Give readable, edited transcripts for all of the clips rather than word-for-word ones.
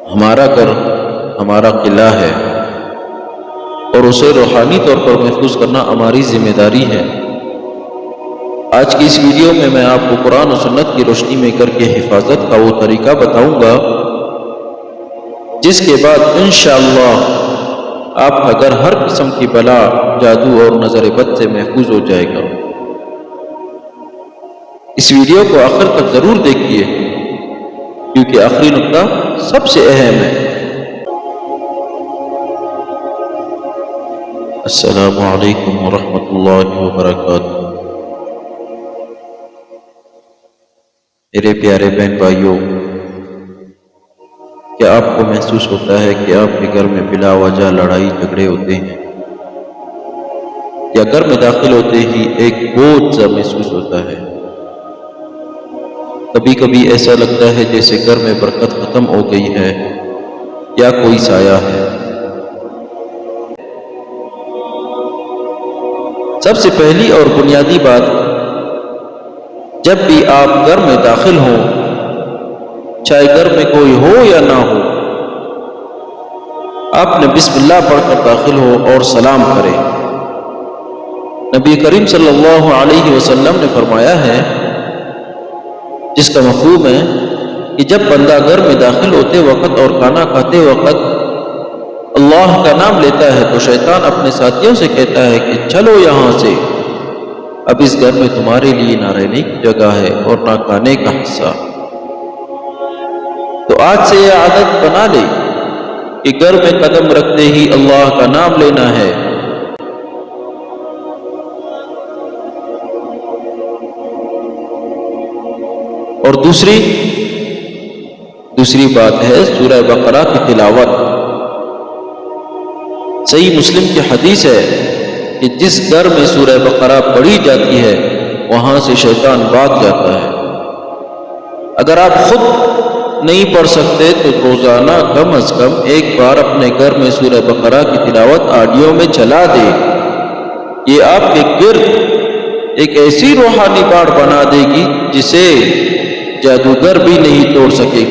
ہمارا گھر ہمارا قلعہ ہے اور اسے روحانی طور پر محفوظ کرنا ہماری ذمہ داری ہے۔ آج کی اس ویڈیو میں آپ کو قرآن و سنت کی روشنی میں گھر کے حفاظت کا وہ طریقہ بتاؤں گا جس کے بعد انشاءاللہ آپ کا گھر ہر قسم کی بلا، جادو اور نظر بد سے محفوظ ہو جائے گا۔ اس ویڈیو کو آخر تک ضرور دیکھیے کیونکہ آخری نقطہ سب سے اہم ہے۔ السلام علیکم ورحمۃ اللہ وبرکاتہ۔ میرے پیارے بہن بھائیوں، کیا آپ کو محسوس ہوتا ہے کہ آپ کے گھر میں بلا وجہ لڑائی جھگڑے ہوتے ہیں، یا گھر میں داخل ہوتے ہی ایک بوجھ سا محسوس ہوتا ہے؟ کبھی کبھی ایسا لگتا ہے جیسے گھر میں برکت ختم ہو گئی ہے یا کوئی سایہ ہے۔ سب سے پہلی اور بنیادی بات، جب بھی آپ گھر میں داخل ہوں، چاہے گھر میں کوئی ہو یا نہ ہو، آپ نے بسم اللہ پڑھ کر داخل ہو اور سلام کریں۔ نبی کریم صلی اللہ علیہ وسلم نے فرمایا ہے، جس کا مفہوم ہے کہ جب بندہ گھر میں داخل ہوتے وقت اور کھانا کھاتے وقت اللہ کا نام لیتا ہے تو شیطان اپنے ساتھیوں سے کہتا ہے کہ چلو یہاں سے، اب اس گھر میں تمہارے لیے نہ رہنے کی جگہ ہے اور نہ کھانے کا حصہ۔ تو آج سے یہ عادت بنا لے کہ گھر میں قدم رکھتے ہی اللہ کا نام لینا ہے۔ اور دوسری بات ہے سورہ بقرہ کی تلاوت۔ صحیح مسلم کی حدیث ہے کہ جس گھر میں سورہ بقرہ پڑھی جاتی ہے وہاں سے شیطان بھاگ جاتا ہے۔ اگر آپ خود نہیں پڑھ سکتے تو روزانہ کم از کم ایک بار اپنے گھر میں سورہ بقرہ کی تلاوت آڈیو میں چلا دے۔ یہ آپ کے گرد ایک ایسی روحانی باڑ بنا دے گی جسے جادوگر بھی نہیں توڑ سکے۔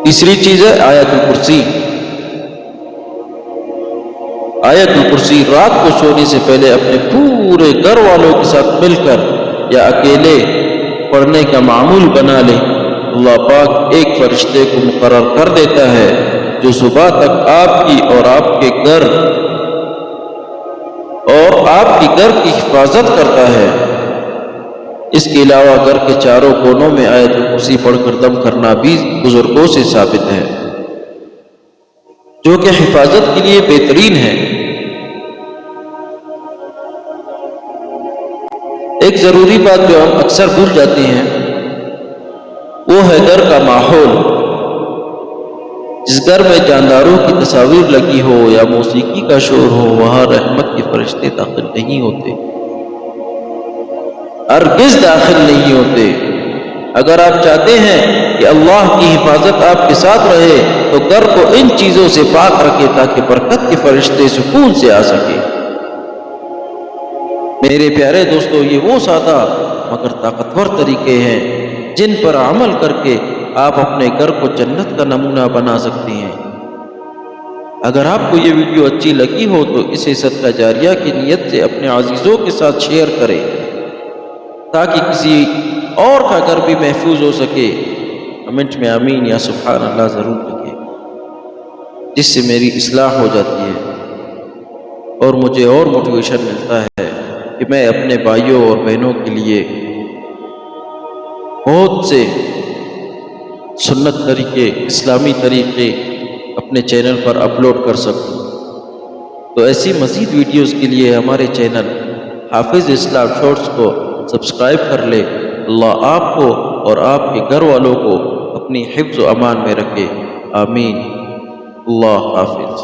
تیسری چیز ہے آیت الکرسی۔ آیت الکرسی رات کو سونے سے پہلے اپنے پورے گھر والوں کے ساتھ مل کر یا اکیلے پڑھنے کا معمول بنا لے۔ اللہ پاک ایک فرشتے کو مقرر کر دیتا ہے جو صبح تک آپ کی اور آپ کے گھر کی حفاظت کرتا ہے۔ اس کے علاوہ گھر کے چاروں کونوں میں آیت الکرسی پڑھ کر دم کرنا بھی بزرگوں سے ثابت ہے، جو کہ حفاظت کے لیے بہترین ہے۔ ایک ضروری بات جو ہم اکثر بھول جاتے ہیں وہ ہے گھر کا ماحول۔ جس گھر میں جانداروں کی تصاویر لگی ہو یا موسیقی کا شور ہو وہاں رحمت کے فرشتے داخل نہیں ہوتے، ہرگز داخل نہیں ہوتے۔ اگر آپ چاہتے ہیں کہ اللہ کی حفاظت آپ کے ساتھ رہے تو گھر کو ان چیزوں سے پاک رکھے تاکہ برکت کے فرشتے سکون سے آ سکے۔ میرے پیارے دوستو، یہ وہ سادہ مگر طاقتور طریقے ہیں جن پر عمل کر کے آپ اپنے گھر کو جنت کا نمونہ بنا سکتے ہیں۔ اگر آپ کو یہ ویڈیو اچھی لگی ہو تو اسے صدقہ جاریہ کی نیت سے اپنے عزیزوں کے ساتھ شیئر کریں تاکہ کسی اور کا گھر بھی محفوظ ہو سکے۔ کمنٹ میں آمین یا سبحان اللہ ضرور لکھیں، جس سے میری اصلاح ہو جاتی ہے اور مجھے اور موٹیویشن ملتا ہے کہ میں اپنے بھائیوں اور بہنوں کے لیے بہت سے سنت طریقے، اسلامی طریقے اپنے چینل پر اپلوڈ کر سکوں۔ تو ایسی مزید ویڈیوز کے لیے ہمارے چینل حافظ اسلام شارٹس کو سبسکرائب کر لے۔ اللہ آپ کو اور آپ کے گھر والوں کو اپنی حفظ و امان میں رکھے، آمین۔ اللہ حافظ۔